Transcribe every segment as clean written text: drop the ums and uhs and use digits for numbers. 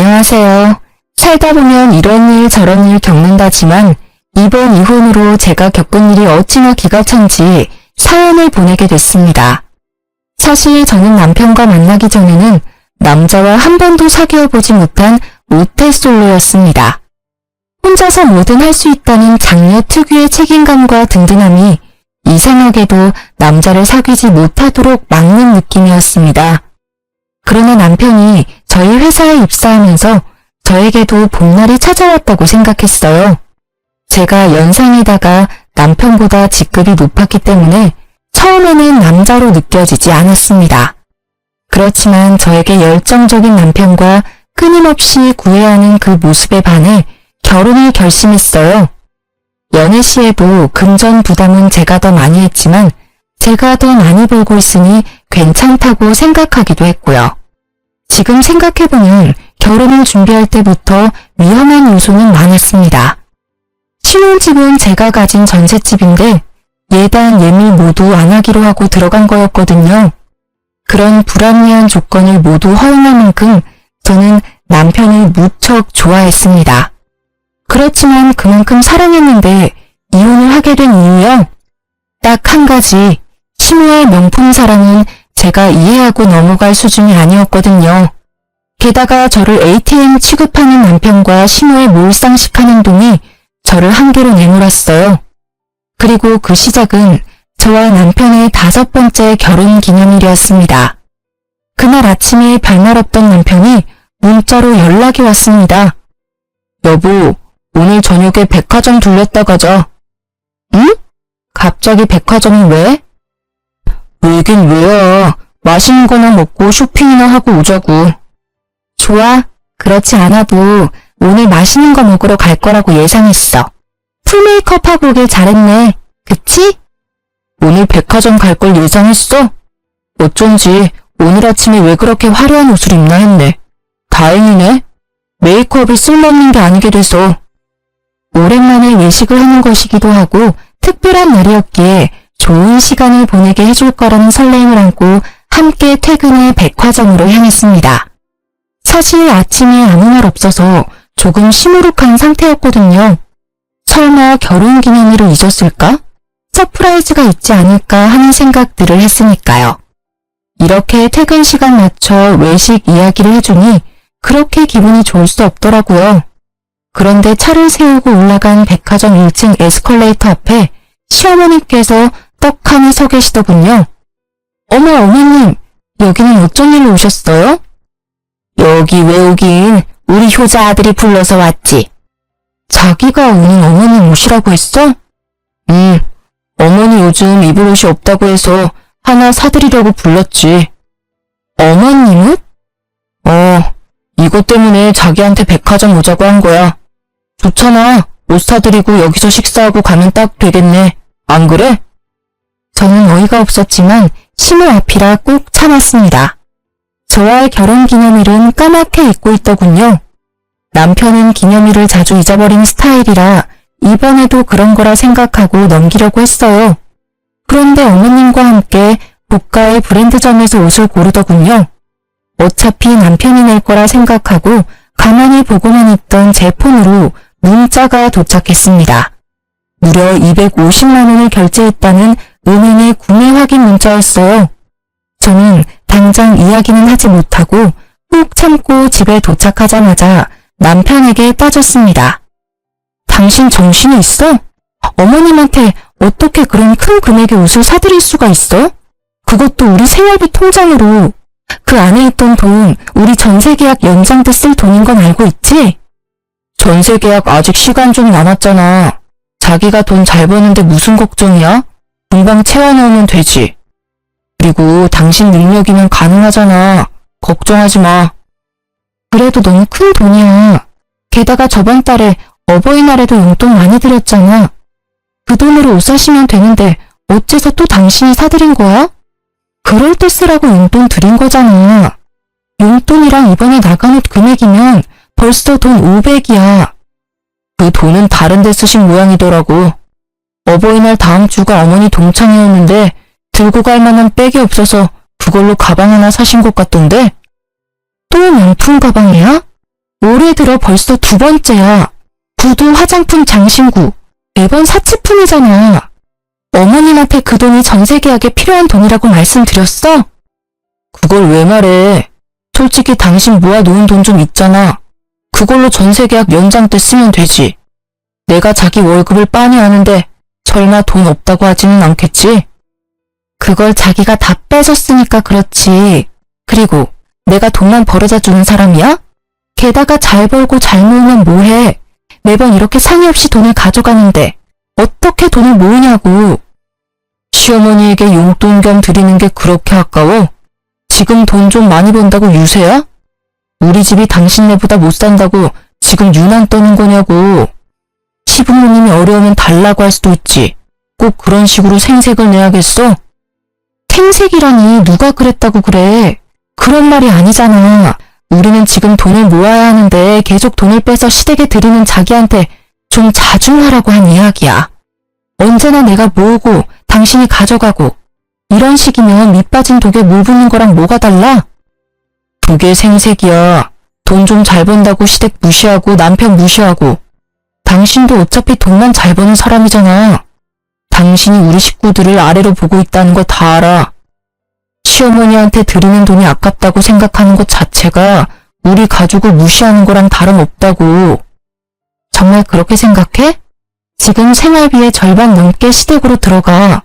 안녕하세요. 살다 보면 이런 일 저런 일 겪는다지만 이번 이혼으로 제가 겪은 일이 어찌나 기가 찬지 사연을 보내게 됐습니다. 사실 저는 남편과 만나기 전에는 남자와 한 번도 사귀어보지 못한 모태솔로였습니다. 혼자서 뭐든 할 수 있다는 장녀 특유의 책임감과 든든함이 이상하게도 남자를 사귀지 못하도록 막는 느낌이었습니다. 그러나 남편이 저희 회사에 입사하면서 저에게도 봄날이 찾아왔다고 생각했어요. 제가 연상이다가 남편보다 직급이 높았기 때문에 처음에는 남자로 느껴지지 않았습니다. 그렇지만 저에게 열정적인 남편과 끊임없이 구애하는 그 모습에 반해 결혼을 결심했어요. 연애 시에도 금전 부담은 제가 더 많이 했지만 제가 더 많이 벌고 있으니 괜찮다고 생각하기도 했고요. 지금 생각해보면 결혼을 준비할 때부터 위험한 요소는 많았습니다. 신혼집은 제가 가진 전셋집인데 예단 예밀 모두 안 하기로 하고 들어간 거였거든요. 그런 불합리한 조건을 모두 허용할 만큼 저는 남편을 무척 좋아했습니다. 그렇지만 그만큼 사랑했는데 이혼을 하게 된 이유요? 딱 한 가지, 신우의 명품 사랑은 제가 이해하고 넘어갈 수준이 아니었거든요. 게다가 저를 ATM 취급하는 남편과 신우의 몰상식한 행동이 저를 한계로 내몰았어요. 그리고 그 시작은 저와 남편의 5번째 결혼 기념일이었습니다. 그날 아침에 별말 없던 남편이 문자로 연락이 왔습니다. 여보, 오늘 저녁에 백화점 들렸다 가자. 응? 갑자기 백화점이 왜? 왜긴 왜야. 맛있는 거나 먹고 쇼핑이나 하고 오자고. 좋아. 그렇지 않아도 오늘 맛있는 거 먹으러 갈 거라고 예상했어. 풀 메이크업 하고 오길 잘했네. 그치? 오늘 백화점 갈 걸 예상했어? 어쩐지 오늘 아침에 왜 그렇게 화려한 옷을 입나 했네. 다행이네. 메이크업이 쓸모없는 게 아니게 돼서. 오랜만에 외식을 하는 것이기도 하고 특별한 날이었기에 좋은 시간을 보내게 해줄 거라는 설렘을 안고 함께 퇴근해 백화점으로 향했습니다. 사실 아침에 아무 말 없어서 조금 시무룩한 상태였거든요. 설마 결혼기념일을 잊었을까? 서프라이즈가 있지 않을까 하는 생각들을 했으니까요. 이렇게 퇴근 시간 맞춰 외식 이야기를 해주니 그렇게 기분이 좋을 수 없더라고요. 그런데 차를 세우고 올라간 백화점 1층 에스컬레이터 앞에 시어머니께서 떡하니 서 계시더군요. 어머 어머님, 여기는 어쩐 일로 오셨어요? 여기 왜 오긴, 우리 효자 아들이 불러서 왔지. 자기가 오는 어머님 오시라고 했어? 어머니 요즘 입을 옷이 없다고 해서 하나 사드리려고 불렀지. 어머님은? 이것 때문에 자기한테 백화점 오자고 한 거야. 좋잖아. 옷 사드리고 여기서 식사하고 가면 딱 되겠네. 안 그래? 저는 어이가 없었지만 신호 앞이라 꾹 참았습니다. 저와의 결혼기념일은 까맣게 잊고 있더군요. 남편은 기념일을 자주 잊어버리는 스타일이라 이번에도 그런 거라 생각하고 넘기려고 했어요. 그런데 어머님과 함께 고가의 브랜드점에서 옷을 고르더군요. 어차피 남편이 낼 거라 생각하고 가만히 보고만 있던 제 폰으로 문자가 도착했습니다. 무려 250만 원을 결제했다는 은행의 구매 확인 문자였어요. 저는 당장 이야기는 하지 못하고 꾹 참고 집에 도착하자마자 남편에게 따졌습니다. 당신 정신이 있어? 어머님한테 어떻게 그런 큰 금액의 옷을 사드릴 수가 있어? 그것도 우리 생활비 통장으로. 그 안에 있던 돈 우리 전세계약 연장 때 쓸 돈인 건 알고 있지? 전세계약 아직 시간 좀 남았잖아. 자기가 돈 잘 버는데 무슨 걱정이야? 금방 채워넣으면 되지. 그리고 당신 능력이면 가능하잖아. 걱정하지 마. 그래도 너무 큰 돈이야. 게다가 저번 달에 어버이날에도 용돈 많이 드렸잖아. 그 돈으로 옷 사시면 되는데 어째서 또 당신이 사드린 거야? 그럴 때 쓰라고 용돈 드린 거잖아. 용돈이랑 이번에 나간 옷 금액이면 벌써 돈 500이야. 그 돈은 다른 데 쓰신 모양이더라고. 어버이날 다음 주가 어머니 동창회였는데 들고 갈 만한 백이 없어서 그걸로 가방 하나 사신 것 같던데? 또 명품 가방이야? 올해 들어 벌써 2번째야. 구두, 화장품, 장신구. 매번 사치품이잖아. 어머님한테 그 돈이 전세 계약에 필요한 돈이라고 말씀드렸어? 그걸 왜 말해? 솔직히 당신 모아놓은 돈 좀 있잖아. 그걸로 전세 계약 연장 때 쓰면 되지. 내가 자기 월급을 빤히 아는데 설마 돈 없다고 하지는 않겠지? 그걸 자기가 다 뺏었으니까 그렇지. 그리고 내가 돈만 벌어다 주는 사람이야? 게다가 잘 벌고 잘 모으면 뭐해? 매번 이렇게 상의 없이 돈을 가져가는데 어떻게 돈을 모으냐고. 시어머니에게 용돈 겸 드리는 게 그렇게 아까워? 지금 돈 좀 많이 번다고 유세야? 우리 집이 당신네보다 못 산다고 지금 유난 떠는 거냐고. 시부모님이 어려우면 달라고 할 수도 있지. 꼭 그런 식으로 생색을 내야겠어? 생색이라니 누가 그랬다고 그래. 그런 말이 아니잖아. 우리는 지금 돈을 모아야 하는데 계속 돈을 빼서 시댁에 드리는 자기한테 좀 자중하라고 한 이야기야. 언제나 내가 모으고 당신이 가져가고 이런 식이면 밑 빠진 독에 물 붓는 거랑 뭐가 달라? 그게 생색이야. 돈 좀 잘 번다고 시댁 무시하고 남편 무시하고. 당신도 어차피 돈만 잘 버는 사람이잖아. 당신이 우리 식구들을 아래로 보고 있다는 거 다 알아. 시어머니한테 드리는 돈이 아깝다고 생각하는 것 자체가 우리 가족을 무시하는 거랑 다름없다고. 정말 그렇게 생각해? 지금 생활비의 절반 넘게 시댁으로 들어가.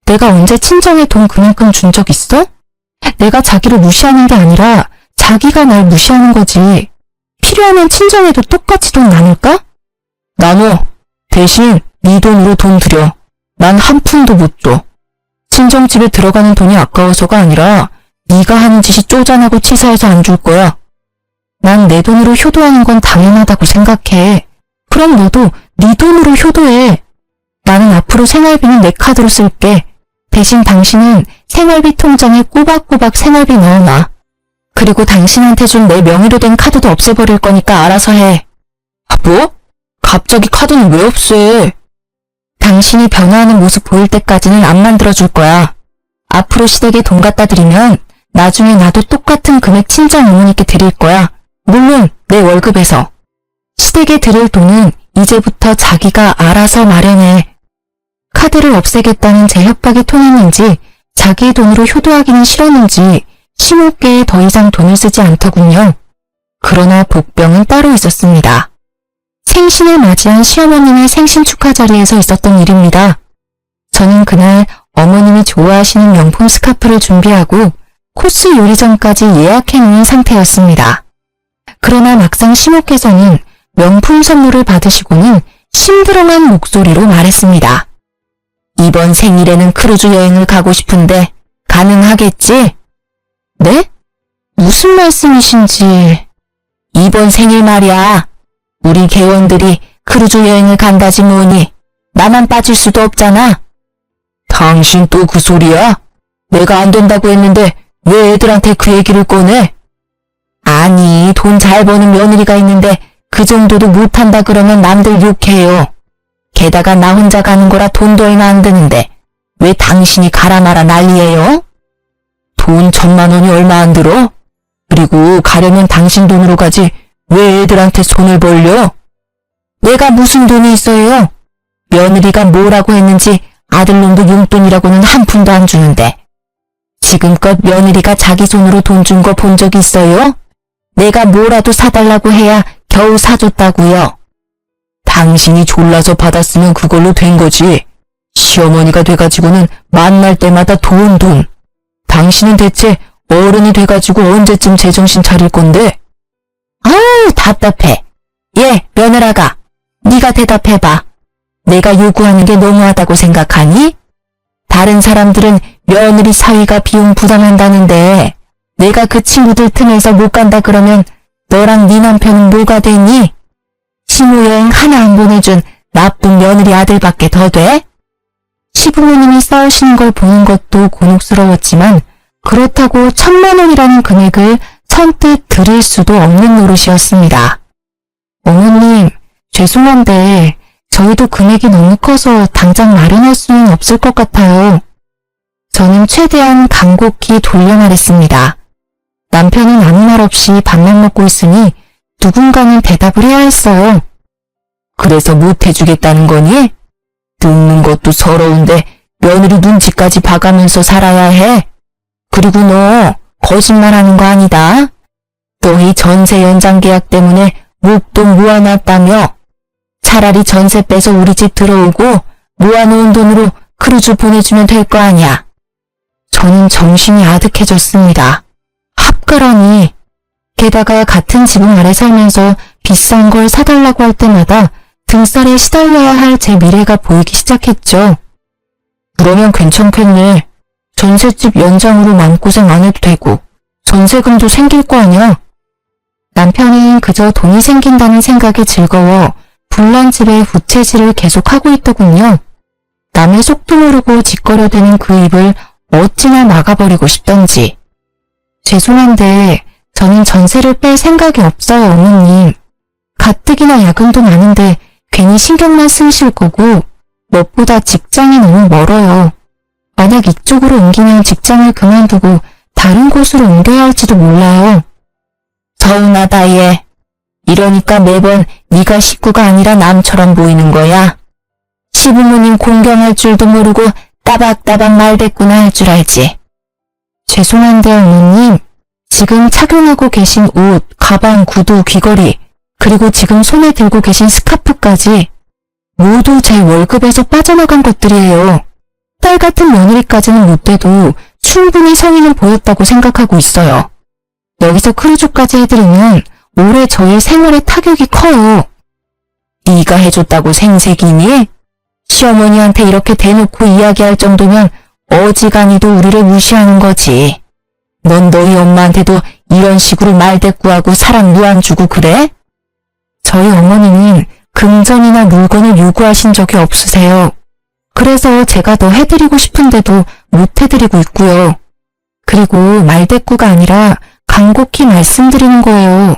내가 언제 친정에 돈 그만큼 준 적 있어? 내가 자기를 무시하는 게 아니라 자기가 날 무시하는 거지. 필요하면 친정에도 똑같이 돈 나눌까? 나눠. 대신 네 돈으로 돈 드려. 난 한 푼도 못 줘. 친정집에 들어가는 돈이 아까워서가 아니라 네가 하는 짓이 쪼잔하고 치사해서 안 줄 거야. 난 내 돈으로 효도하는 건 당연하다고 생각해. 그럼 너도 네 돈으로 효도해. 나는 앞으로 생활비는 내 카드로 쓸게. 대신 당신은 생활비 통장에 꼬박꼬박 생활비 넣어놔. 그리고 당신한테 준 내 명의로 된 카드도 없애버릴 거니까 알아서 해. 뭐? 갑자기 카드는 왜 없애? 당신이 변화하는 모습 보일 때까지는 안 만들어줄 거야. 앞으로 시댁에 돈 갖다 드리면 나중에 나도 똑같은 금액 친정 어머니께 드릴 거야. 물론 내 월급에서. 시댁에 드릴 돈은 이제부터 자기가 알아서 마련해. 카드를 없애겠다는 제 협박이 통했는지 자기의 돈으로 효도하기는 싫었는지 시모께에 더 이상 돈을 쓰지 않더군요. 그러나 복병은 따로 있었습니다. 생신을 맞이한 시어머님의 생신 축하 자리에서 있었던 일입니다. 저는 그날 어머님이 좋아하시는 명품 스카프를 준비하고 코스 요리전까지 예약해 놓은 상태였습니다. 그러나 막상 시모께서는 명품 선물을 받으시고는 심드렁한 목소리로 말했습니다. 이번 생일에는 크루즈 여행을 가고 싶은데 가능하겠지? 네? 무슨 말씀이신지. 이번 생일 말이야. 우리 개원들이 크루즈 여행을 간다지 뭐니. 나만 빠질 수도 없잖아. 당신 또 그 소리야? 내가 안 된다고 했는데 왜 애들한테 그 얘기를 꺼내? 아니, 돈 잘 버는 며느리가 있는데 그 정도도 못한다 그러면 남들 욕해요. 게다가 나 혼자 가는 거라 돈도 얼마 안 드는데 왜 당신이 가라 마라 난리예요? 돈 1,000만 원이 얼마 안 들어? 그리고 가려면 당신 돈으로 가지 왜 애들한테 손을 벌려? 내가 무슨 돈이 있어요? 며느리가 뭐라고 했는지 아들놈도 용돈이라고는 한 푼도 안 주는데. 지금껏 며느리가 자기 손으로 돈 준 거 본 적 있어요? 내가 뭐라도 사달라고 해야 겨우 사줬다고요. 당신이 졸라서 받았으면 그걸로 된 거지. 시어머니가 돼가지고는 만날 때마다 돈. 당신은 대체 어른이 돼가지고 언제쯤 제정신 차릴 건데? 아우, 답답해. 며느라가, 네가 대답해봐. 내가 요구하는 게 너무하다고 생각하니? 다른 사람들은 며느리 사위가 비용 부담한다는데 내가 그 친구들 틈에서 못 간다 그러면 너랑 네 남편은 뭐가 되니? 시모여행 하나 안 보내준 나쁜 며느리 아들밖에 더 돼? 시부모님이 싸우시는 걸 보는 것도 곤혹스러웠지만 그렇다고 1,000만 원이라는 금액을 선뜻 드릴 수도 없는 노릇이었습니다. 어머님, 죄송한데 저희도 금액이 너무 커서 당장 마련할 수는 없을 것 같아요. 저는 최대한 간곡히 돌려 말했습니다. 남편은 아무 말 없이 밥만 먹고 있으니 누군가는 대답을 해야 했어요. 그래서 못 해주겠다는 거니? 늙는 것도 서러운데 며느리 눈치까지 봐가면서 살아야 해. 그리고 너 거짓말하는 거 아니다. 너희 전세 연장 계약 때문에 목돈 모아놨다며. 차라리 전세 빼서 우리 집 들어오고 모아놓은 돈으로 크루즈 보내주면 될 거 아니야. 저는 정신이 아득해졌습니다. 합가라니. 게다가 같은 지붕 아래 살면서 비싼 걸 사달라고 할 때마다 등살에 시달려야 할 제 미래가 보이기 시작했죠. 그러면 괜찮겠네. 전셋집 연장으로 마음고생 안 해도 되고 전세금도 생길 거 아니야. 남편은 그저 돈이 생긴다는 생각에 즐거워 불난 집에 부채질을 계속하고 있더군요. 남의 속도 모르고 짓거려대는 그 입을 어찌나 막아버리고 싶던지. 죄송한데 저는 전세를 뺄 생각이 없어요, 어머님. 가뜩이나 야근도 많은데 괜히 신경만 쓰실 거고 무엇보다 직장이 너무 멀어요. 만약 이쪽으로 옮기면 직장을 그만두고 다른 곳으로 옮겨야 할지도 몰라요. 서운하다 얘. 이러니까 매번 네가 식구가 아니라 남처럼 보이는 거야. 시부모님 공경할 줄도 모르고 따박따박 말대꾸나 할 줄 알지. 죄송한데 어머님, 지금 착용하고 계신 옷, 가방, 구두, 귀걸이, 그리고 지금 손에 들고 계신 스카프까지 모두 제 월급에서 빠져나간 것들이에요. 딸 같은 며느리까지는 못 돼도 충분히 성의는 보였다고 생각하고 있어요. 여기서 크루즈까지 해드리면 올해 저희 생활에 타격이 커요. 네가 해줬다고 생색이니? 시어머니한테 이렇게 대놓고 이야기할 정도면 어지간히도 우리를 무시하는 거지. 넌 너희 엄마한테도 이런 식으로 말대꾸하고 사람 무안 주고 그래? 저희 어머니는 금전이나 물건을 요구하신 적이 없으세요. 그래서 제가 더 해드리고 싶은데도 못 해드리고 있고요. 그리고 말대꾸가 아니라 간곡히 말씀드리는 거예요.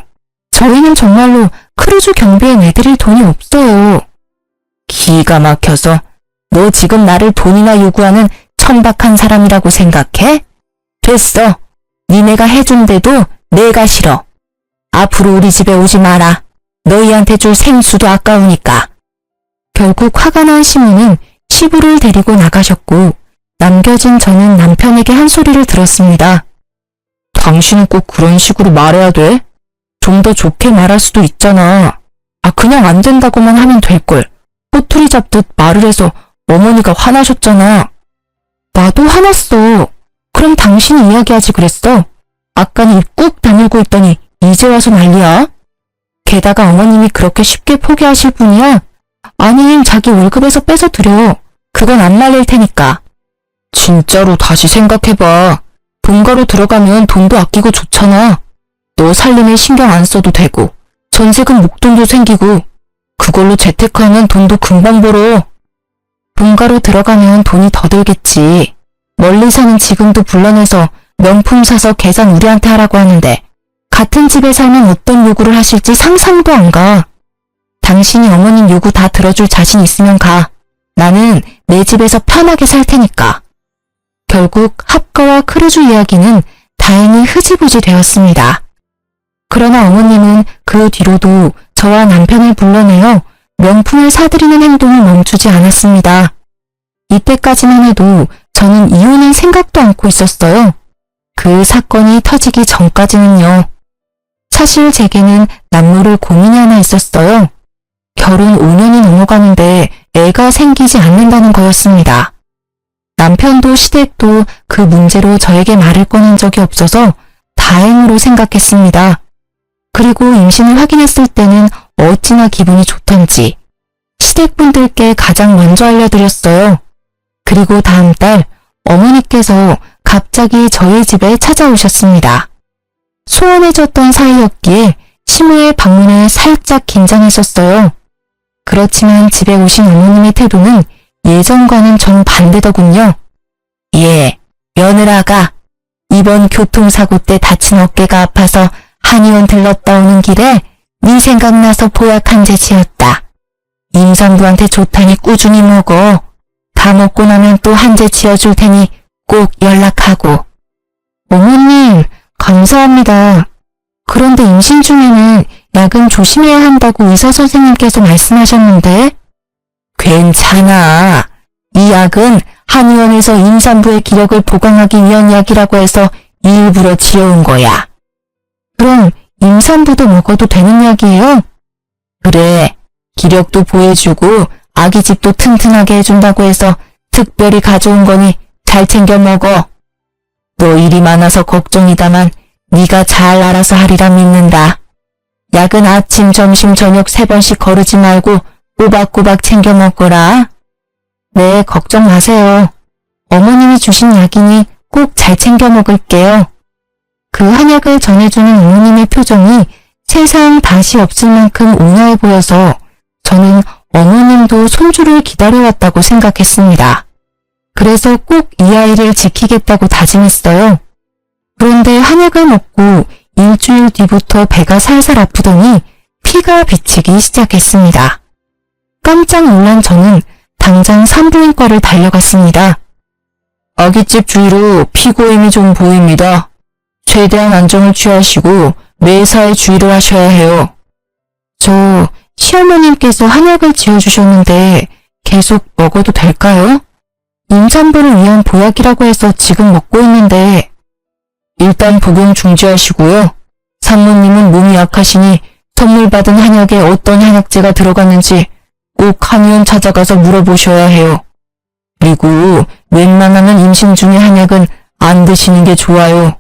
저희는 정말로 크루즈 경비에 내드릴 돈이 없어요. 기가 막혀서 너 지금 나를 돈이나 요구하는 천박한 사람이라고 생각해? 됐어. 니네가 해준대도 내가 싫어. 앞으로 우리 집에 오지 마라. 너희한테 줄 생수도 아까우니까. 결국 화가 난 시모는 시부를 데리고 나가셨고 남겨진 저는 남편에게 한 소리를 들었습니다. 당신은 꼭 그런 식으로 말해야 돼? 좀 더 좋게 말할 수도 있잖아. 그냥 안 된다고만 하면 될걸. 꼬투리 잡듯 말을 해서 어머니가 화나셨잖아. 나도 화났어. 그럼 당신이 이야기하지 그랬어. 아까는 입 꾹 다물고 있더니 이제 와서 난리야. 게다가 어머님이 그렇게 쉽게 포기하실 분이야? 아님 자기 월급에서 뺏어 드려. 그건 안 말릴 테니까. 진짜로 다시 생각해봐. 본가로 들어가면 돈도 아끼고 좋잖아. 너 살림에 신경 안 써도 되고 전세금 목돈도 생기고 그걸로 재테크하면 돈도 금방 벌어. 본가로 들어가면 돈이 더 들겠지. 멀리 사는 지금도 불러내서 명품 사서 계산 우리한테 하라고 하는데 같은 집에 살면 어떤 요구를 하실지 상상도 안 가. 당신이 어머님 요구 다 들어줄 자신 있으면 가. 나는 내 집에서 편하게 살 테니까. 결국 합가와 크루즈 이야기는 다행히 흐지부지 되었습니다. 그러나 어머님은 그 뒤로도 저와 남편을 불러내어 명품을 사드리는 행동을 멈추지 않았습니다. 이때까지만 해도 저는 이혼은 생각도 않고 있었어요. 그 사건이 터지기 전까지는요. 사실 제게는 남모를 고민이 하나 있었어요. 결혼 5년이 넘어가는데 애가 생기지 않는다는 거였습니다. 남편도 시댁도 그 문제로 저에게 말을 꺼낸 적이 없어서 다행으로 생각했습니다. 그리고 임신을 확인했을 때는 어찌나 기분이 좋던지 시댁분들께 가장 먼저 알려드렸어요. 그리고 다음 달 어머니께서 갑자기 저희 집에 찾아오셨습니다. 소원해졌던 사이였기에 시모의 방문에 살짝 긴장했었어요. 그렇지만 집에 오신 어머님의 태도는 예전과는 정반대더군요. 예, 며느라가 이번 교통사고 때 다친 어깨가 아파서 한의원 들렀다 오는 길에 네 생각나서 보약 한 재 지었다. 임산부한테 좋다니 꾸준히 먹어. 다 먹고 나면 또 한 재 지어줄 테니 꼭 연락하고. 어머님, 감사합니다. 그런데 임신 중에는 약은 조심해야 한다고 의사 선생님께서 말씀하셨는데. 괜찮아. 이 약은 한의원에서 임산부의 기력을 보강하기 위한 약이라고 해서 일부러 지어온 거야. 그럼 임산부도 먹어도 되는 약이에요? 그래. 기력도 보해주고 아기집도 튼튼하게 해준다고 해서 특별히 가져온 거니 잘 챙겨 먹어. 너 일이 많아서 걱정이다만 네가 잘 알아서 하리라 믿는다. 약은 아침, 점심, 저녁 3번씩 거르지 말고 꼬박꼬박 챙겨 먹거라. 네, 걱정 마세요. 어머님이 주신 약이니 꼭 잘 챙겨 먹을게요. 그 한약을 전해주는 어머님의 표정이 세상 다시 없을 만큼 온화해 보여서 저는 어머님도 손주를 기다려왔다고 생각했습니다. 그래서 꼭 이 아이를 지키겠다고 다짐했어요. 그런데 한약을 먹고 일주일 뒤부터 배가 살살 아프더니 피가 비치기 시작했습니다. 깜짝 놀란 저는 당장 산부인과를 달려갔습니다. 아기집 주위로 피고임이 좀 보입니다. 최대한 안정을 취하시고 매사에 주의를 하셔야 해요. 저 시어머님께서 한약을 지어주셨는데 계속 먹어도 될까요? 임산부를 위한 보약이라고 해서 지금 먹고 있는데. 일단 복용 중지하시고요. 산모님은 몸이 약하시니 선물 받은 한약에 어떤 한약재가 들어갔는지 꼭 한의원 찾아가서 물어보셔야 해요. 그리고 웬만하면 임신 중에 한약은 안 드시는 게 좋아요.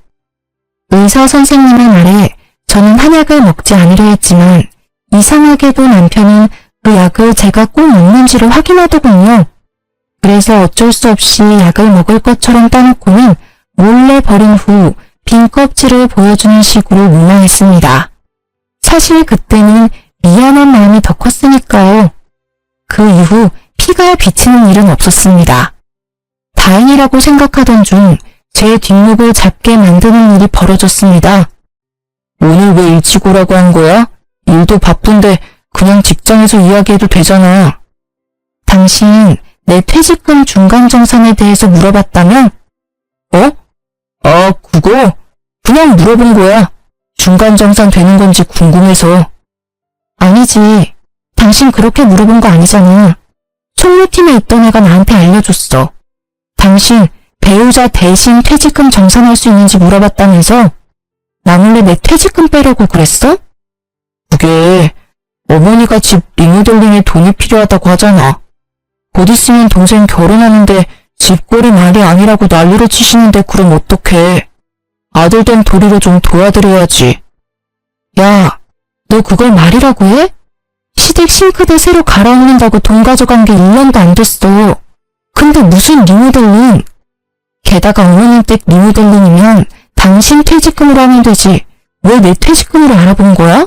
의사 선생님의 말에 저는 한약을 먹지 않으려 했지만 이상하게도 남편은 그 약을 제가 꼭 먹는지를 확인하더군요. 그래서 어쩔 수 없이 약을 먹을 것처럼 따놓고는 몰래 버린 후 빈 껍질을 보여주는 식으로 무마했습니다. 사실 그때는 미안한 마음이 더 컸으니까요. 그 이후 피가 비치는 일은 없었습니다. 다행이라고 생각하던 중 제 뒷목을 잡게 만드는 일이 벌어졌습니다. 오늘 왜 일찍 오라고 한 거야? 일도 바쁜데 그냥 직장에서 이야기해도 되잖아. 당신 내 퇴직금 중간정산에 대해서 물어봤다며? 어? 아, 그거? 그냥 물어본 거야. 중간정산 되는 건지 궁금해서. 아니지. 당신 그렇게 물어본 거 아니잖아. 총무팀에 있던 애가 나한테 알려줬어. 당신 배우자 대신 퇴직금 정산할 수 있는지 물어봤다면서? 나 몰래 내 퇴직금 빼려고 그랬어? 그게 어머니가 집 리모델링에 돈이 필요하다고 하잖아. 곧 있으면 동생 결혼하는데 집꼴이 말이 아니라고 난리를 치시는데 그럼 어떡해. 아들 된 도리로 좀 도와드려야지. 야, 너 그걸 말이라고 해? 시댁 싱크대 새로 갈아엎는다고 돈 가져간 게 1년도 안 됐어. 근데 무슨 리모델링? 게다가 어머님 댁 리모델링이면 당신 퇴직금으로 하면 되지. 왜 내 퇴직금으로 알아본 거야?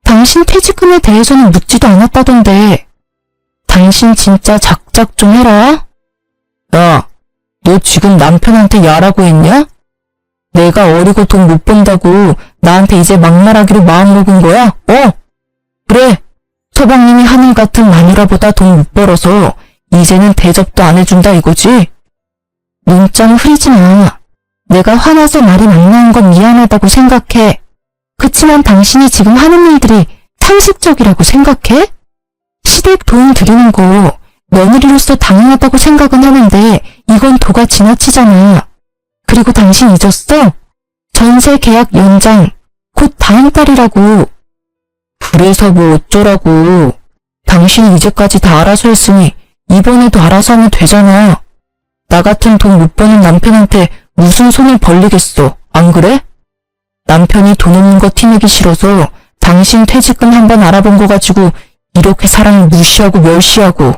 당신 퇴직금에 대해서는 묻지도 않았다던데. 당신 진짜 작작 좀 해라. 야, 너 지금 남편한테 야라고 했냐? 내가 어리고 돈 못 번다고 나한테 이제 막말하기로 마음먹은 거야? 그래. 서방님이 하늘 같은 마누라보다 돈 못 벌어서 이제는 대접도 안 해준다 이거지? 눈짱 흐리지 마. 내가 화나서 말이 막 나온 건 미안하다고 생각해. 그치만 당신이 지금 하는 일들이 상식적이라고 생각해? 시댁 돈 드리는 거 며느리로서 당연하다고 생각은 하는데 이건 도가 지나치잖아. 그리고 당신 잊었어? 전세 계약 연장 곧 다음 달이라고. 그래서 뭐 어쩌라고. 당신이 이제까지 다 알아서 했으니 이번에도 알아서 하면 되잖아. 나 같은 돈 못 버는 남편한테 무슨 손을 벌리겠어. 안 그래? 남편이 돈 없는 거 티내기 싫어서 당신 퇴직금 한번 알아본 거 가지고 이렇게 사람을 무시하고 멸시하고.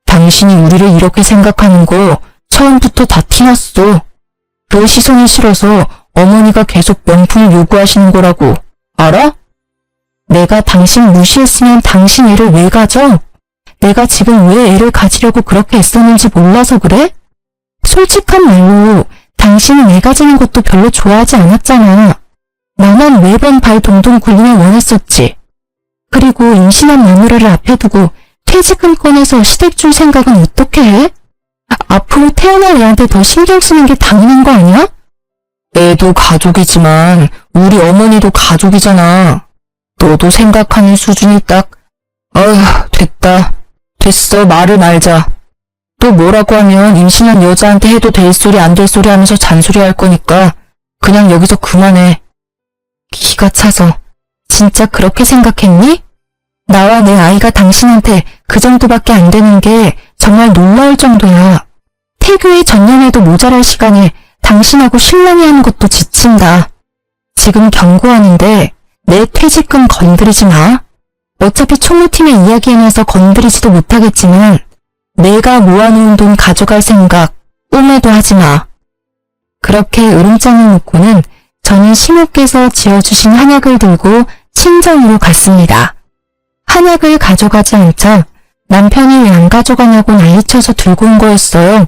당신이 우리를 이렇게 생각하는 거 처음부터 다 티났어. 그 시선이 싫어서 어머니가 계속 명품을 요구하시는 거라고. 알아? 내가 당신 무시했으면 당신 애를 왜 가져? 내가 지금 왜 애를 가지려고 그렇게 애썼는지 몰라서 그래? 솔직한 말로 당신은 애 가지는 것도 별로 좋아하지 않았잖아. 나만 매번 발 동동 굴리며 원했었지. 그리고 임신한 마누라를 앞에 두고 퇴직금 꺼내서 시댁 줄 생각은 어떻게 해? 앞으로 태어날 애한테 더 신경 쓰는 게 당연한 거 아니야? 애도 가족이지만 우리 어머니도 가족이잖아. 너도 생각하는 수준이 딱, 어휴, 됐다. 됐어, 말을 말자. 또 뭐라고 하면 임신한 여자한테 해도 될 소리 안 될 소리 하면서 잔소리할 거니까 그냥 여기서 그만해. 기가 차서. 진짜 그렇게 생각했니? 나와 내 아이가 당신한테 그 정도밖에 안 되는 게 정말 놀라울 정도야. 태교에 전념해도 모자랄 시간에 당신하고 신랑이 하는 것도 지친다. 지금 경고하는데 내 퇴직금 건드리지 마. 어차피 총무팀의 이야기해놔서 건드리지도 못하겠지만 내가 모아놓은 돈 가져갈 생각 꿈에도 하지 마. 그렇게 으름장을 놓고는 저는 시모께서 지어주신 한약을 들고 친정으로 갔습니다. 한약을 가져가지 않자 남편이 왜 안 가져가냐고 난리쳐서 들고 온 거였어요.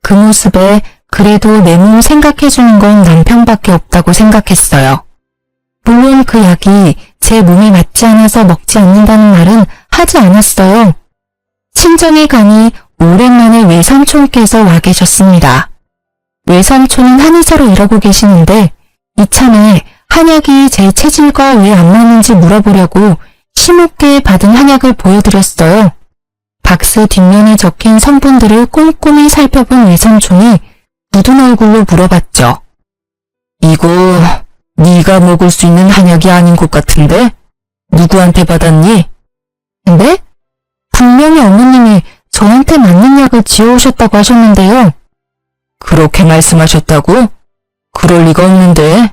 그 모습에 그래도 내 몸 생각해주는 건 남편밖에 없다고 생각했어요. 물론 그 약이 제 몸에 맞지 않아서 먹지 않는다는 말은 하지 않았어요. 친정에 가니 오랜만에 외삼촌께서 와 계셨습니다. 외삼촌은 한의사로 일하고 계시는데 이참에 한약이 제 체질과 왜 안 맞는지 물어보려고 시모께 받은 한약을 보여드렸어요. 박스 뒷면에 적힌 성분들을 꼼꼼히 살펴본 외삼촌이 묻은 얼굴로 물어봤죠. 이거 네가 먹을 수 있는 한약이 아닌 것 같은데? 누구한테 받았니? 네? 분명히 어머님이 저한테 맞는 약을 지어오셨다고 하셨는데요. 그렇게 말씀하셨다고? 그럴 리가 없는데.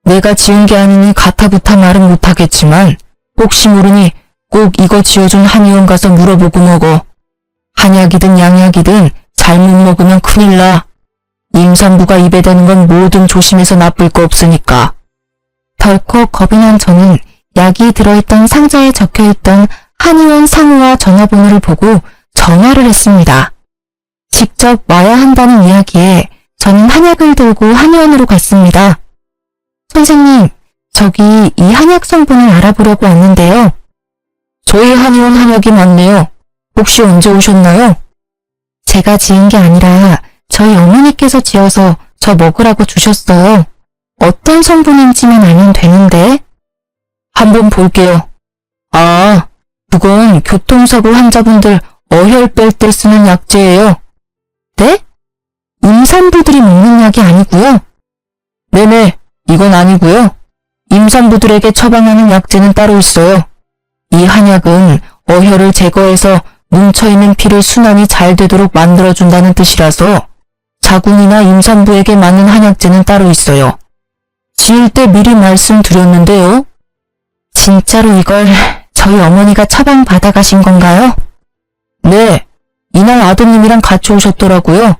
내가 지은 게 아니니 가타부타 말은 못하겠지만 혹시 모르니 꼭 이거 지어준 한의원 가서 물어보고 먹어. 한약이든 양약이든 잘못 먹으면 큰일 나. 임산부가 입에 대는 건 뭐든 조심해서 나쁠 거 없으니까. 덜컥 겁이 난 저는 약이 들어있던 상자에 적혀있던 한의원 상호와 전화번호를 보고 전화를 했습니다. 직접 와야 한다는 이야기에 저는 한약을 들고 한의원으로 갔습니다. 선생님, 저기 이 한약 성분을 알아보려고 왔는데요. 저희 한의원 한약이 맞네요. 혹시 언제 오셨나요? 제가 지은 게 아니라 저희 어머니께서 지어서 저 먹으라고 주셨어요. 어떤 성분인지만 알면 되는데. 한번 볼게요. 아, 그건 교통사고 환자분들 어혈 뺄 때 쓰는 약재예요. 네? 임산부들이 먹는 약이 아니고요? 네네, 이건 아니고요. 임산부들에게 처방하는 약재는 따로 있어요. 이 한약은 어혈을 제거해서 뭉쳐있는 피를 순환이 잘 되도록 만들어준다는 뜻이라서 자궁이나 임산부에게 맞는 한약재는 따로 있어요. 지을 때 미리 말씀드렸는데요. 진짜로 이걸 저희 어머니가 처방 받아가신 건가요? 네, 이날 아드님이랑 같이 오셨더라고요.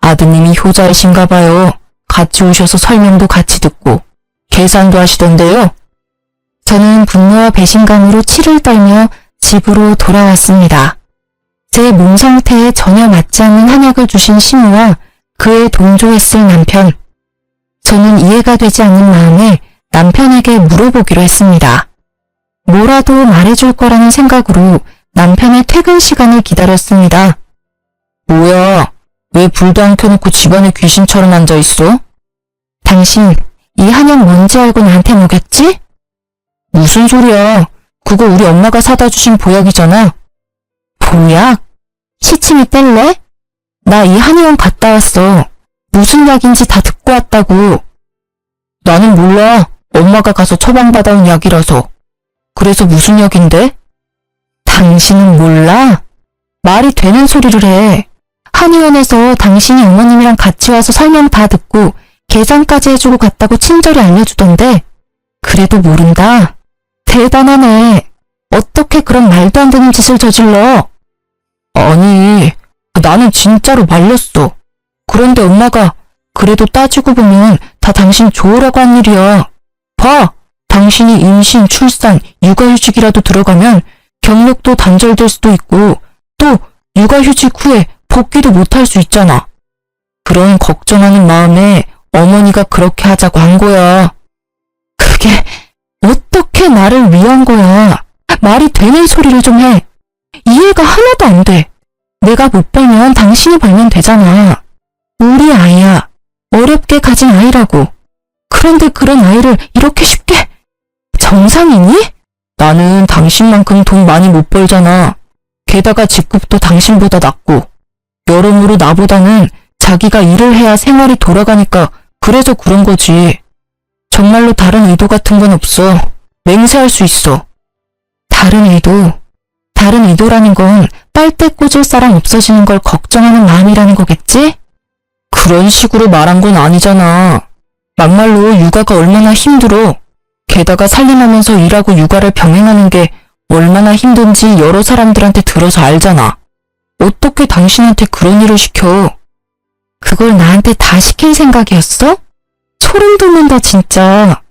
아드님이 효자이신가 봐요. 같이 오셔서 설명도 같이 듣고 계산도 하시던데요. 저는 분노와 배신감으로 치를 떨며 집으로 돌아왔습니다. 제 몸 상태에 전혀 맞지 않는 한약을 주신 시모와 그에 동조했을 남편. 저는 이해가 되지 않는 마음에 남편에게 물어보기로 했습니다. 뭐라도 말해줄 거라는 생각으로 남편의 퇴근 시간을 기다렸습니다. 뭐야, 왜 불도 안 켜놓고 집안에 귀신처럼 앉아있어? 당신, 이 한약 뭔지 알고 나한테 뭐겠지? 무슨 소리야. 그거 우리 엄마가 사다 주신 보약이잖아. 보약? 시침이 뗄래? 나 이 한의원 갔다 왔어. 무슨 약인지 다 듣고 왔다고. 나는 몰라. 엄마가 가서 처방받아온 약이라서. 그래서 무슨 약인데? 당신은 몰라? 말이 되는 소리를 해. 한의원에서 당신이 어머님이랑 같이 와서 설명 다 듣고 계산까지 해주고 갔다고 친절히 알려주던데 그래도 모른다? 대단하네. 어떻게 그런 말도 안 되는 짓을 저질러? 아니, 나는 진짜로 말렸어. 그런데 엄마가 그래도 따지고 보면 다 당신 좋으라고 한 일이야. 봐! 당신이 임신, 출산, 육아휴직이라도 들어가면 경력도 단절될 수도 있고 또 육아휴직 후에 복귀도 못할 수 있잖아. 그런 걱정하는 마음에 어머니가 그렇게 하자고 한 거야. 그게 어떻게 나를 위한 거야. 말이 되는 소리를 좀 해. 이해가 하나도 안 돼. 내가 못 벌면 당신이 벌면 되잖아. 우리 아이야. 어렵게 가진 아이라고. 그런데 그런 아이를 이렇게 쉽게 정상이니? 나는 당신만큼 돈 많이 못 벌잖아. 게다가 직급도 당신보다 낮고, 여러모로 나보다는 자기가 일을 해야 생활이 돌아가니까 그래서 그런 거지. 정말로 다른 의도 같은 건 없어. 맹세할 수 있어. 다른 의도? 다른 의도라는 건 빨대 꽂을 사람 없어지는 걸 걱정하는 마음이라는 거겠지? 그런 식으로 말한 건 아니잖아. 막말로 육아가 얼마나 힘들어. 게다가 살림하면서 일하고 육아를 병행하는 게 얼마나 힘든지 여러 사람들한테 들어서 알잖아. 어떻게 당신한테 그런 일을 시켜? 그걸 나한테 다 시킬 생각이었어? 소름 돋는다 진짜.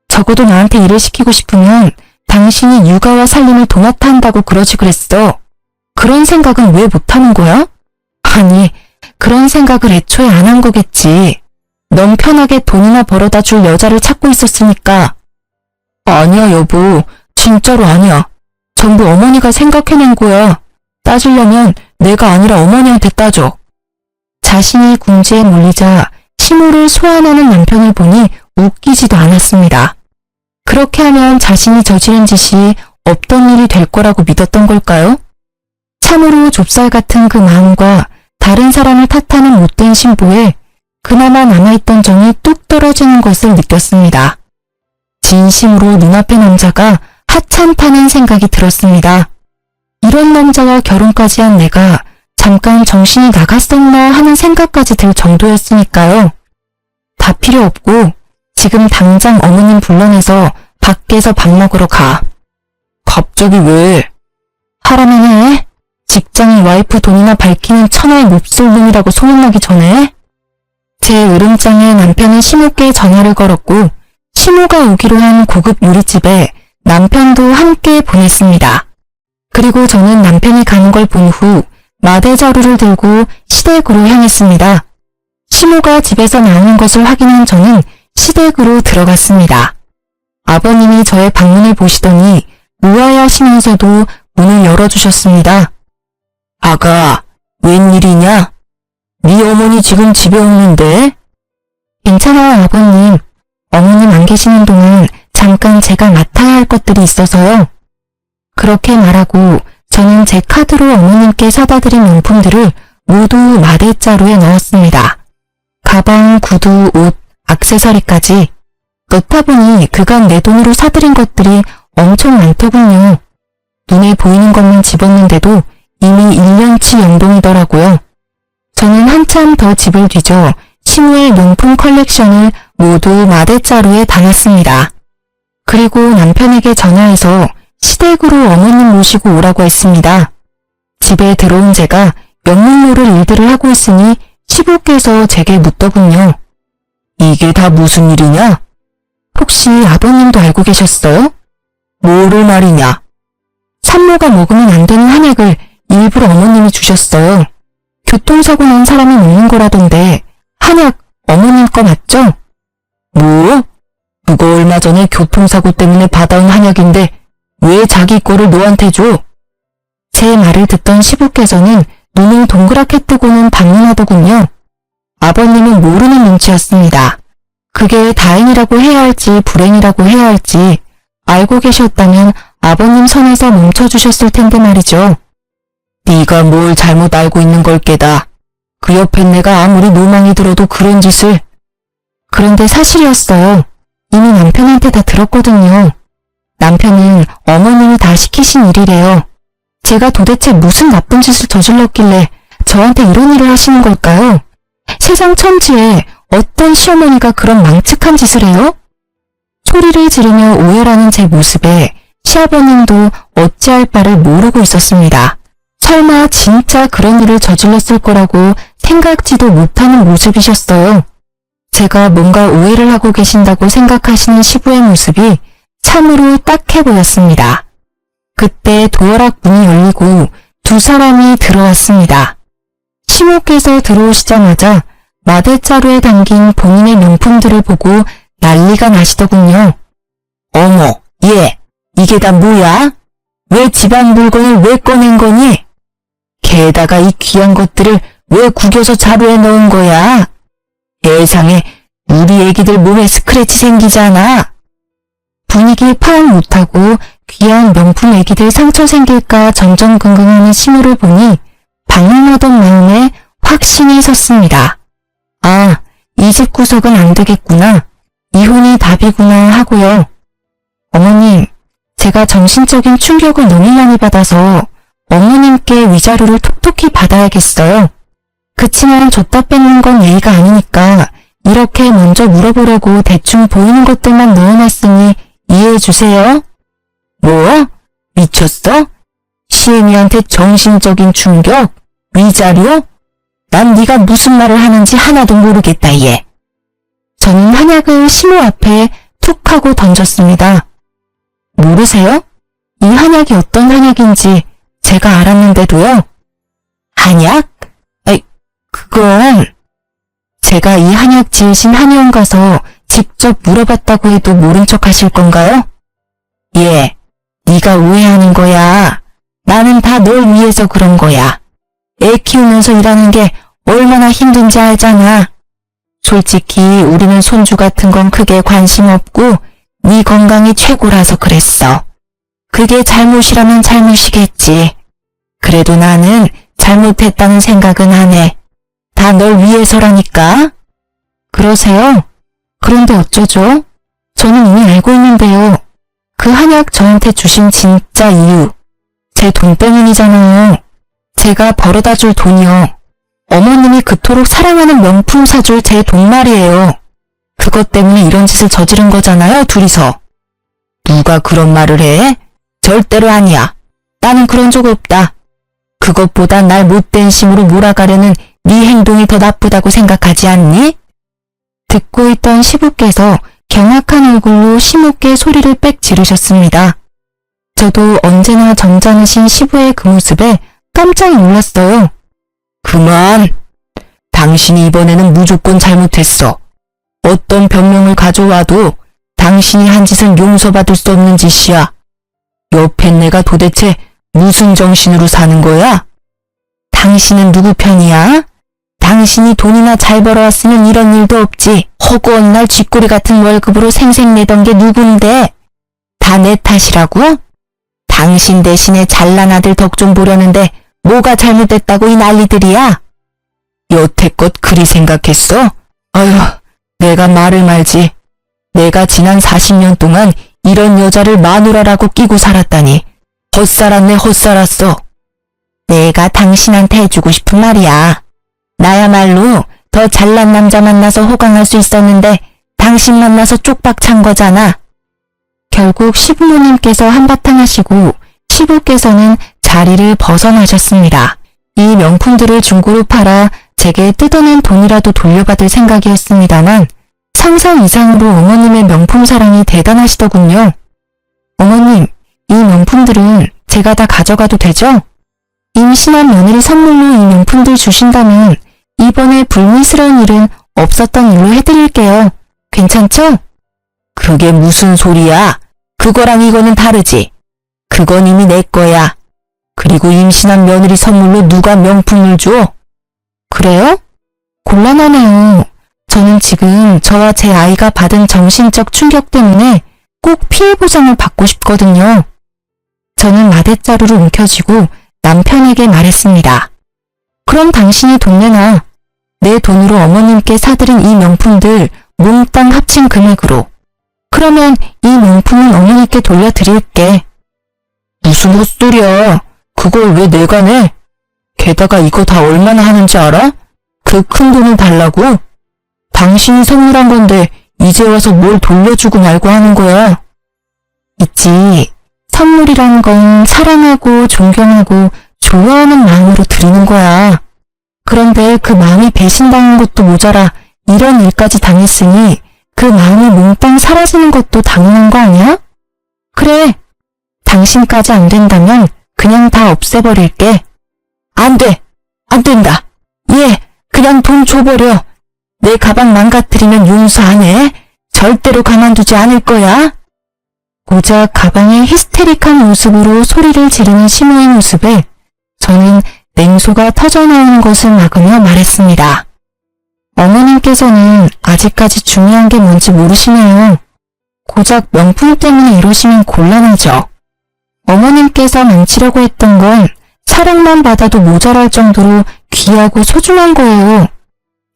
적어도 나한테 일을 시키고 싶으면 당신이 육아와 살림을 도맡아 한다고 그러지 그랬어. 그런 생각은 왜 못하는 거야? 아니, 그런 생각을 애초에 안 한 거겠지. 넌 편하게 돈이나 벌어다 줄 여자를 찾고 있었으니까. 아니야 여보, 진짜로 아니야. 전부 어머니가 생각해낸 거야. 따지려면 내가 아니라 어머니한테 따져. 자신이 궁지에 몰리자 시모를 소환하는 남편을 보니 웃기지도 않았습니다. 그렇게 하면 자신이 저지른 짓이 없던 일이 될 거라고 믿었던 걸까요? 참으로 좁쌀 같은 그 마음과 다른 사람을 탓하는 못된 신보에 그나마 남아있던 정이 뚝 떨어지는 것을 느꼈습니다. 진심으로 눈앞의 남자가 하찮다는 생각이 들었습니다. 이런 남자와 결혼까지 한 내가 잠깐 정신이 나갔었나 하는 생각까지 들 정도였으니까요. 다 필요 없고 지금 당장 어머님 불러내서 밖에서 밥 먹으러 가. 갑자기 왜? 하라면 해. 직장인 와이프 돈이나 밝히는 천하의 몹쓸 놈이라고 소문나기 전에. 제 으름장에 남편은 시모께 전화를 걸었고 시모가 오기로 한 고급 요리집에 남편도 함께 보냈습니다. 그리고 저는 남편이 가는 걸 본 후 마대자루를 들고 시댁으로 향했습니다. 시모가 집에서 나오는 것을 확인한 저는 시댁으로 들어갔습니다. 아버님이 저의 방문을 보시더니 우아해하시면서도 문을 열어주셨습니다. 아가, 웬일이냐? 네 어머니 지금 집에 없는데? 괜찮아요 아버님. 어머님 안 계시는 동안 잠깐 제가 맡아야 할 것들이 있어서요. 그렇게 말하고 저는 제 카드로 어머님께 사다 드린 명품들을 모두 마대자루에 넣었습니다. 가방, 구두, 옷, 액세서리까지. 넣다 보니 그간 내 돈으로 사들인 것들이 엄청 많더군요. 눈에 보이는 것만 집었는데도 이미 1년치 연봉이더라고요. 저는 한참 더 집을 뒤져 시모의 명품 컬렉션을 모두 마대자루에 담았습니다. 그리고 남편에게 전화해서 시댁으로 어머님 모시고 오라고 했습니다. 집에 들어온 제가 영문 모를 일들을 하고 있으니 시부께서 제게 묻더군요. 이게 다 무슨 일이냐? 혹시 아버님도 알고 계셨어요? 뭐를 말이냐? 산모가 먹으면 안 되는 한약을 일부러 어머님이 주셨어요. 교통사고 난 사람이 먹는 거라던데 한약 어머님 거 맞죠? 뭐? 그거 얼마 전에 교통사고 때문에 받아온 한약인데 왜 자기 거를 너한테 줘? 제 말을 듣던 시부께서는 눈을 동그랗게 뜨고는 반문하더군요. 아버님은 모르는 눈치였습니다. 그게 다행이라고 해야 할지 불행이라고 해야 할지 알고 계셨다면 아버님 선에서 멈춰주셨을 텐데 말이죠. 네가 뭘 잘못 알고 있는 걸 깨다. 그 옆엔 내가 아무리 노망이 들어도 그런 짓을. 그런데 사실이었어요. 이미 남편한테 다 들었거든요. 남편은 어머님이 다 시키신 일이래요. 제가 도대체 무슨 나쁜 짓을 저질렀길래 저한테 이런 일을 하시는 걸까요? 세상 천지에 어떤 시어머니가 그런 망측한 짓을 해요? 소리를 지르며 오열하는 제 모습에 시아버님도 어찌할 바를 모르고 있었습니다. 설마 진짜 그런 일을 저질렀을 거라고 생각지도 못하는 모습이셨어요. 제가 뭔가 오해를 하고 계신다고 생각하시는 시부의 모습이 참으로 딱해 보였습니다. 그때 도어락 문이 열리고 두 사람이 들어왔습니다. 시모께서 들어오시자마자 마대자루에 담긴 본인의 명품들을 보고 난리가 나시더군요. 어머, 얘, 이게 다 뭐야? 왜 집안 물건을 왜 꺼낸 거니? 게다가 이 귀한 것들을 왜 구겨서 자루에 넣은 거야? 세상에, 우리 애기들 몸에 스크래치 생기잖아. 분위기 파악 못하고 귀한 명품 애기들 상처 생길까 전전긍긍하는 시무를 보니 방황하던 마음에 확신이 섰습니다. 아, 이 집 구석은 안 되겠구나. 이혼이 답이구나 하고요. 어머님, 제가 정신적인 충격을 너무 많이 받아서 어머님께 위자료를 톡톡히 받아야겠어요. 그치만 줬다 뺏는 건 예의가 아니니까 이렇게 먼저 물어보려고 대충 보이는 것들만 넣어놨으니 이해해주세요. 뭐? 미쳤어? 시애미한테 정신적인 충격? 위자료? 난 네가 무슨 말을 하는지 하나도 모르겠다 얘. 저는 한약을 시모 앞에 툭 하고 던졌습니다. 모르세요? 이 한약이 어떤 한약인지 제가 알았는데도요. 한약? 아이, 그건 제가 이 한약 지으신 한의원 가서 직접 물어봤다고 해도 모른 척 하실 건가요? 예, 네가 오해하는 거야. 나는 다 널 위해서 그런 거야. 애 키우면서 일하는 게 얼마나 힘든지 알잖아. 솔직히 우리는 손주 같은 건 크게 관심 없고 네 건강이 최고라서 그랬어. 그게 잘못이라면 잘못이겠지. 그래도 나는 잘못했다는 생각은 안 해. 다 널 위해서라니까. 그러세요? 그런데 어쩌죠? 저는 이미 알고 있는데요. 그 한약 저한테 주신 진짜 이유. 제 돈 때문이잖아요. 제가 벌어다 줄 돈이요. 어머님이 그토록 사랑하는 명품 사줄 제 돈 말이에요. 그것 때문에 이런 짓을 저지른 거잖아요, 둘이서. 누가 그런 말을 해? 절대로 아니야. 나는 그런 적 없다. 그것보다 날 못된 심으로 몰아가려는 네 행동이 더 나쁘다고 생각하지 않니? 듣고 있던 시부께서 경악한 얼굴로 심하게 소리를 빽 지르셨습니다. 저도 언제나 점잖으신 시부의 그 모습에 깜짝 놀랐어요. 그만! 당신이 이번에는 무조건 잘못했어. 어떤 변명을 가져와도 당신이 한 짓은 용서받을 수 없는 짓이야. 옆에 내가 도대체 무슨 정신으로 사는 거야? 당신은 누구 편이야? 당신이 돈이나 잘 벌어왔으면 이런 일도 없지. 허구한 날 쥐꼬리 같은 월급으로 생색내던 게 누군데? 다 내 탓이라고? 당신 대신에 잘난 아들 덕 좀 보려는데 뭐가 잘못됐다고 이 난리들이야? 여태껏 그리 생각했어? 아휴, 내가 말을 말지. 내가 지난 40년 동안 이런 여자를 마누라라고 끼고 살았다니. 헛살았네 헛살았어. 내가 당신한테 해주고 싶은 말이야. 나야말로 더 잘난 남자 만나서 호강할 수 있었는데 당신 만나서 쪽박 찬 거잖아. 결국 시부모님께서 한바탕 하시고 시부께서는 자리를 벗어나셨습니다. 이 명품들을 중고로 팔아 제게 뜯어낸 돈이라도 돌려받을 생각이었습니다만 상상 이상으로 어머님의 명품 사랑이 대단하시더군요. 어머님, 이 명품들은 제가 다 가져가도 되죠? 임신한 며느리 선물로 이 명품들 주신다면 이번에 불미스러운 일은 없었던 일로 해드릴게요. 괜찮죠? 그게 무슨 소리야? 그거랑 이거는 다르지. 그건 이미 내 거야. 그리고 임신한 며느리 선물로 누가 명품을 줘? 그래요? 곤란하네요. 저는 지금 저와 제 아이가 받은 정신적 충격 때문에 꼭 피해 보상을 받고 싶거든요. 저는 마대자루를 움켜쥐고 남편에게 말했습니다. 그럼 당신이 돈 내놔. 내 돈으로 어머님께 사드린 이 명품들 몽땅 합친 금액으로. 그러면 이 명품은 어머니께 돌려드릴게. 무슨 헛소리야. 그걸 왜 내가 내? 게다가 이거 다 얼마나 하는지 알아? 그 큰 돈을 달라고? 당신이 선물한 건데 이제 와서 뭘 돌려주고 말고 하는 거야. 있지. 선물이란 건 사랑하고 존경하고 좋아하는 마음으로 드리는 거야. 그런데 그 마음이 배신당한 것도 모자라 이런 일까지 당했으니 그 마음이 몽땅 사라지는 것도 당연한 거 아니야? 그래. 당신까지 안 된다면 그냥 다 없애버릴게. 안 돼. 안 된다. 예, 그냥 돈 줘버려. 내 가방 망가뜨리면 용서 안 해. 절대로 가만두지 않을 거야. 고작 가방의 히스테릭한 모습으로 소리를 지르는 시모의 모습에 저는 냉소가 터져나오는 것을 막으며 말했습니다. 어머님께서는 아직까지 중요한 게 뭔지 모르시네요. 고작 명품 때문에 이러시면 곤란하죠. 어머님께서 망치려고 했던 건 사랑만 받아도 모자랄 정도로 귀하고 소중한 거예요.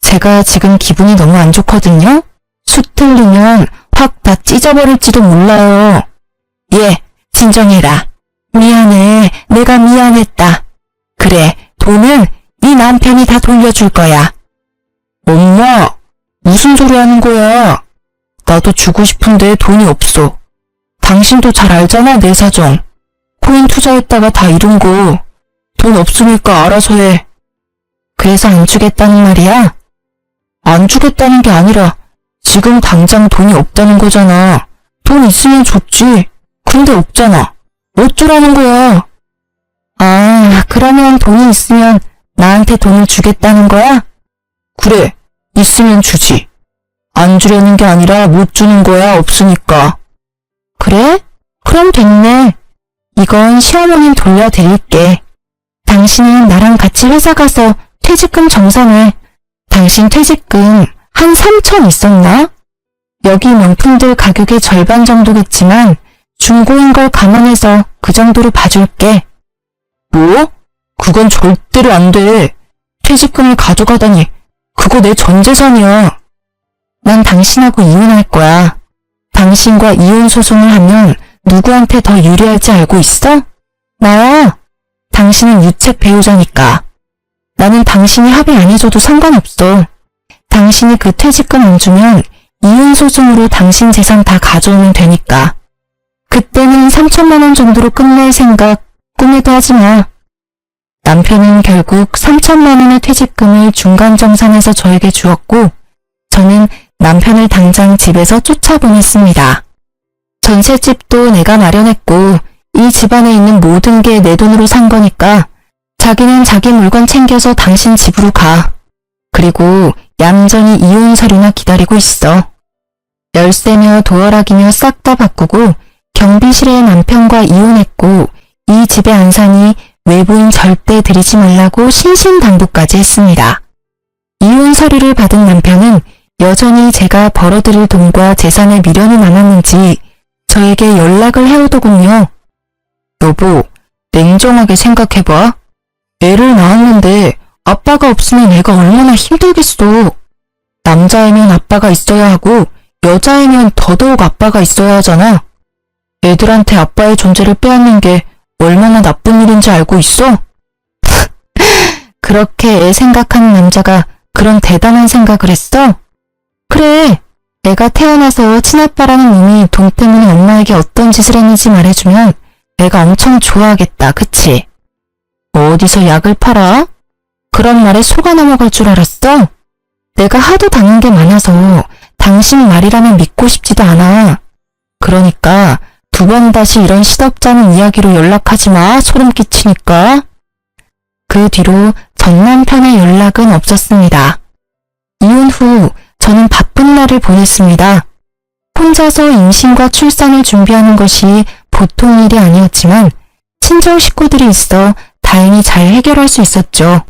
제가 지금 기분이 너무 안 좋거든요. 수 틀리면 확 다 찢어버릴지도 몰라요. 예, 진정해라. 미안해. 내가 미안했다. 그래, 돈은 네 남편이 다 돌려줄 거야. 엄마, 무슨 소리 하는 거야? 나도 주고 싶은데 돈이 없어. 당신도 잘 알잖아, 내 사정. 코인 투자했다가 다 잃은 거. 돈 없으니까 알아서 해. 그래서 안 주겠다는 말이야? 안 주겠다는 게 아니라 지금 당장 돈이 없다는 거잖아. 돈 있으면 좋지. 근데 없잖아. 어쩌라는 거야? 아, 그러면 돈이 있으면 나한테 돈을 주겠다는 거야? 그래, 있으면 주지. 안 주려는 게 아니라 못 주는 거야, 없으니까. 그래? 그럼 됐네. 이건 시어머님 돌려드릴게. 당신은 나랑 같이 회사 가서 퇴직금 정산해. 당신 퇴직금 한 3천 있었나? 여기 명품들 가격의 절반 정도겠지만 중고인 걸 감안해서 그 정도로 봐줄게. 뭐? 그건 절대로 안 돼. 퇴직금을 가져가다니. 그거 내 전 재산이야. 난 당신하고 이혼할 거야. 당신과 이혼 소송을 하면 누구한테 더 유리할지 알고 있어? 나야. 당신은 유책 배우자니까. 나는 당신이 합의 안 해줘도 상관없어. 당신이 그 퇴직금 안 주면 이혼 소송으로 당신 재산 다 가져오면 되니까. 그때는 3천만 원 정도로 끝낼 생각 꿈에도 하지 마. 남편은 결국 3천만 원의 퇴직금을 중간정산해서 저에게 주었고 저는 남편을 당장 집에서 쫓아보냈습니다. 전셋집도 내가 마련했고 이 집안에 있는 모든 게 내 돈으로 산 거니까 자기는 자기 물건 챙겨서 당신 집으로 가. 그리고 얌전히 이혼 서류나 기다리고 있어. 열쇠며 도어락이며 싹 다 바꾸고 경비실에 남편과 이혼했고 이 집에 안 사니 외부인 절대 들이지 말라고 신신당부까지 했습니다. 이혼 서류를 받은 남편은 여전히 제가 벌어들일 돈과 재산의 미련이 남았는지 저에게 연락을 해오더군요. 여보, 냉정하게 생각해봐. 애를 낳았는데 아빠가 없으면 애가 얼마나 힘들겠어. 남자애면 아빠가 있어야 하고 여자애면 더더욱 아빠가 있어야 하잖아. 애들한테 아빠의 존재를 빼앗는 게 얼마나 나쁜 일인지 알고 있어? 그렇게 애 생각하는 남자가 그런 대단한 생각을 했어? 그래, 애가 태어나서 친아빠라는 놈이 돈 때문에 엄마에게 어떤 짓을 했는지 말해주면 애가 엄청 좋아하겠다, 그치? 어디서 약을 팔아? 그런 말에 속아 넘어갈 줄 알았어? 내가 하도 당한 게 많아서 당신 말이라면 믿고 싶지도 않아. 그러니까 2번 다시 이런 시덥잖은 이야기로 연락하지 마, 소름 끼치니까. 그 뒤로 전 남편의 연락은 없었습니다. 이혼 후 저는 바쁜 날을 보냈습니다. 혼자서 임신과 출산을 준비하는 것이 보통 일이 아니었지만 친정 식구들이 있어 다행히 잘 해결할 수 있었죠.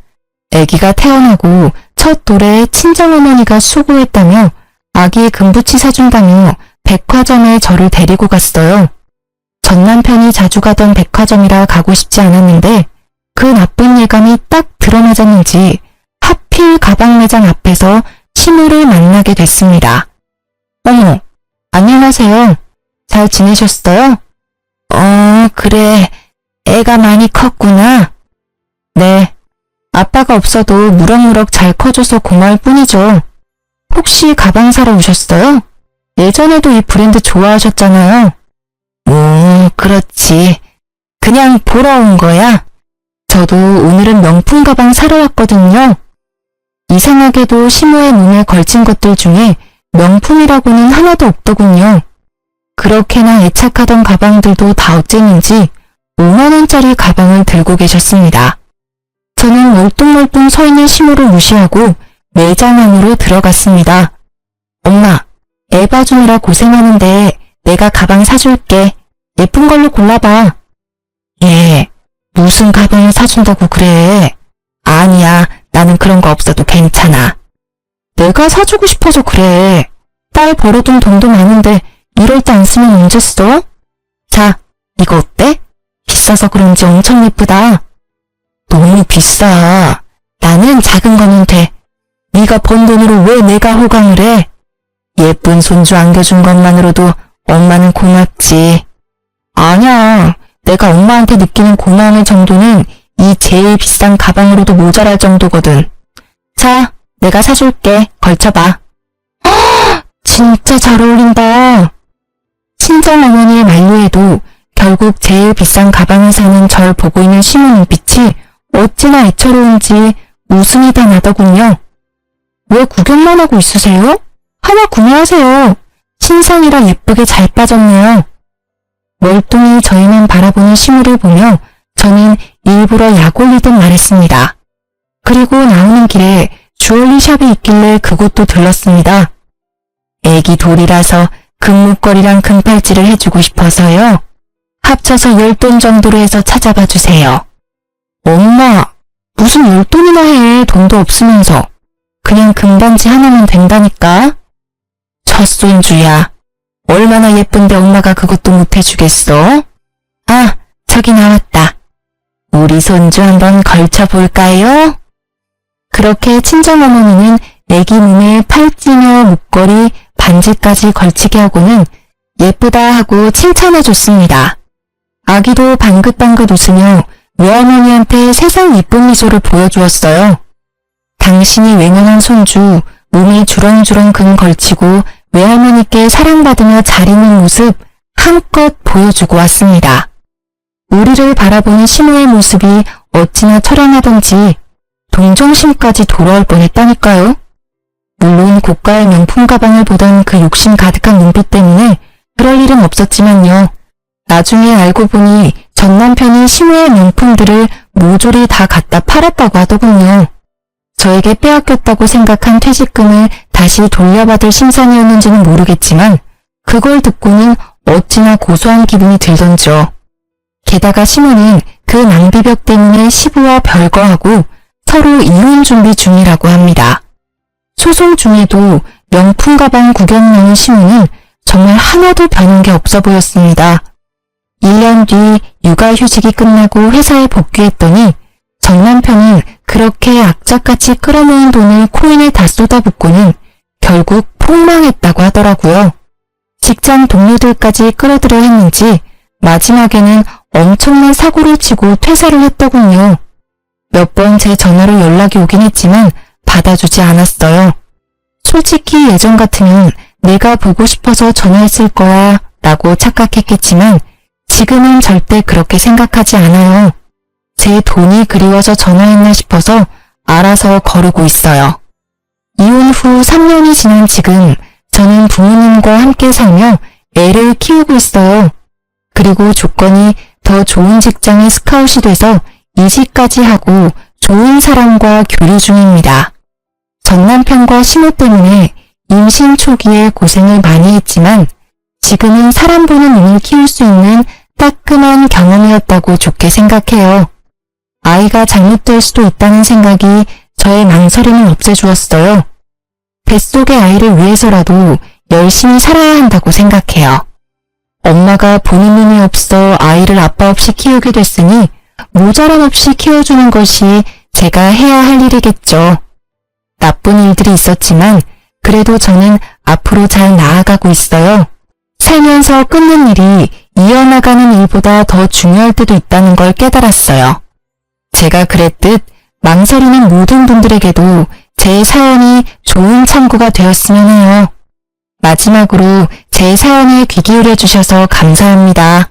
아기가 태어나고 첫 돌에 친정어머니가 수고했다며 아기 금부치 사준다며 백화점에 저를 데리고 갔어요. 전 남편이 자주 가던 백화점이라 가고 싶지 않았는데 그 나쁜 예감이 딱 들어맞았는지 하필 가방 매장 앞에서 시무를 만나게 됐습니다. 어머, 안녕하세요. 잘 지내셨어요? 그래. 애가 많이 컸구나. 네. 아빠가 없어도 무럭무럭 잘 커줘서 고마울 뿐이죠. 혹시 가방 사러 오셨어요? 예전에도 이 브랜드 좋아하셨잖아요. 그렇지. 그냥 보러 온 거야. 저도 오늘은 명품 가방 사러 왔거든요. 이상하게도 시모의 눈에 걸친 것들 중에 명품이라고는 하나도 없더군요. 그렇게나 애착하던 가방들도 다 어쨌는지 5만원짜리 가방을 들고 계셨습니다. 저는 멀뚱멀뚱 서 있는 시모를 무시하고 매장 안으로 들어갔습니다. 엄마, 애 봐주느라 고생하는데 내가 가방 사줄게. 예쁜 걸로 골라봐. 예, 무슨 가방을 사준다고 그래. 아니야, 나는 그런 거 없어도 괜찮아. 내가 사주고 싶어서 그래. 딸 벌어둔 돈도 많은데 이럴 때 안 쓰면 언제 써? 자, 이거 어때? 비싸서 그런지 엄청 예쁘다. 너무 비싸. 나는 작은 거면 돼. 네가 번 돈으로 왜 내가 호강을 해? 예쁜 손주 안겨준 것만으로도 엄마는 고맙지. 아니야. 내가 엄마한테 느끼는 고마움의 정도는 이 제일 비싼 가방으로도 모자랄 정도거든. 자, 내가 사줄게. 걸쳐봐. 진짜 잘 어울린다. 친정어머니의 만류에도 결국 제일 비싼 가방을 사는 절 보고 있는 시모 눈빛이 어찌나 애처로운지 웃음이 다 나더군요. 왜 구경만 하고 있으세요? 하나 구매하세요. 신상이라 예쁘게 잘 빠졌네요. 멀뚱히 저희만 바라보는 시모를 보며 저는 일부러 약 올리듯 말했습니다. 그리고 나오는 길에 주얼리 샵이 있길래 그곳도 들렀습니다. 애기 돌이라서 금목걸이랑 금팔찌를 해주고 싶어서요. 합쳐서 10돈 정도로 해서 찾아봐 주세요. 엄마, 무슨 10돈이나 해. 돈도 없으면서. 그냥 금반지 하나면 된다니까. 젖손주야. 얼마나 예쁜데 엄마가 그것도 못 해주겠어? 아, 저기 나왔다. 우리 손주 한번 걸쳐볼까요? 그렇게 친정어머니는 애기 몸에 팔찌며 목걸이, 반지까지 걸치게 하고는 예쁘다 하고 칭찬해줬습니다. 아기도 방긋방긋 웃으며 외할머니한테 세상 예쁜 미소를 보여주었어요. 당신이 외면한 손주, 몸에 주렁주렁 금 걸치고 외할머니께 사랑받으며 잘 있는 모습 한껏 보여주고 왔습니다. 우리를 바라보는 시모의 모습이 어찌나 처량하던지 동정심까지 돌아올 뻔했다니까요. 물론 고가의 명품 가방을 보던 그 욕심 가득한 눈빛 때문에 그럴 일은 없었지만요. 나중에 알고 보니 전 남편이 시모의 명품들을 모조리 다 갖다 팔았다고 하더군요. 저에게 빼앗겼다고 생각한 퇴직금을 다시 돌려받을 심산이었는지는 모르겠지만 그걸 듣고는 어찌나 고소한 기분이 들던지요. 게다가 시모는 그 낭비벽 때문에 시부와 별거하고 서로 이혼 준비 중이라고 합니다. 소송 중에도 명품 가방 구경 나온 시모는 정말 하나도 변한 게 없어 보였습니다. 1년 뒤 육아휴직이 끝나고 회사에 복귀했더니 전 남편은 그렇게 악착같이 끌어모은 돈을 코인에 다 쏟아붓고는 결국 폭망했다고 하더라고요. 직장 동료들까지 끌어들여 했는지 마지막에는 엄청난 사고를 치고 퇴사를 했더군요. 몇 번 제 전화로 연락이 오긴 했지만 받아주지 않았어요. 솔직히 예전 같으면 내가 보고 싶어서 전화했을 거야 라고 착각했겠지만 지금은 절대 그렇게 생각하지 않아요. 제 돈이 그리워서 전화했나 싶어서 알아서 거르고 있어요. 이혼 후 3년이 지난 지금 저는 부모님과 함께 살며 애를 키우고 있어요. 그리고 조건이 더 좋은 직장에 스카웃이 돼서 이직까지 하고 좋은 사람과 교류 중입니다. 전 남편과 시모 때문에 임신 초기에 고생을 많이 했지만 지금은 사람 보는 눈을 키울 수 있는 따끔한 경험이었다고 좋게 생각해요. 아이가 잘못될 수도 있다는 생각이 저의 망설임을 없애주었어요. 뱃속의 아이를 위해서라도 열심히 살아야 한다고 생각해요. 엄마가 보는 눈이 없어 아이를 아빠 없이 키우게 됐으니 모자람 없이 키워주는 것이 제가 해야 할 일이겠죠. 나쁜 일들이 있었지만 그래도 저는 앞으로 잘 나아가고 있어요. 살면서 끊는 일이 이어나가는 일보다 더 중요할 때도 있다는 걸 깨달았어요. 제가 그랬듯 망설이는 모든 분들에게도 제 사연이 좋은 참고가 되었으면 해요. 마지막으로 제 사연에 귀 기울여 주셔서 감사합니다.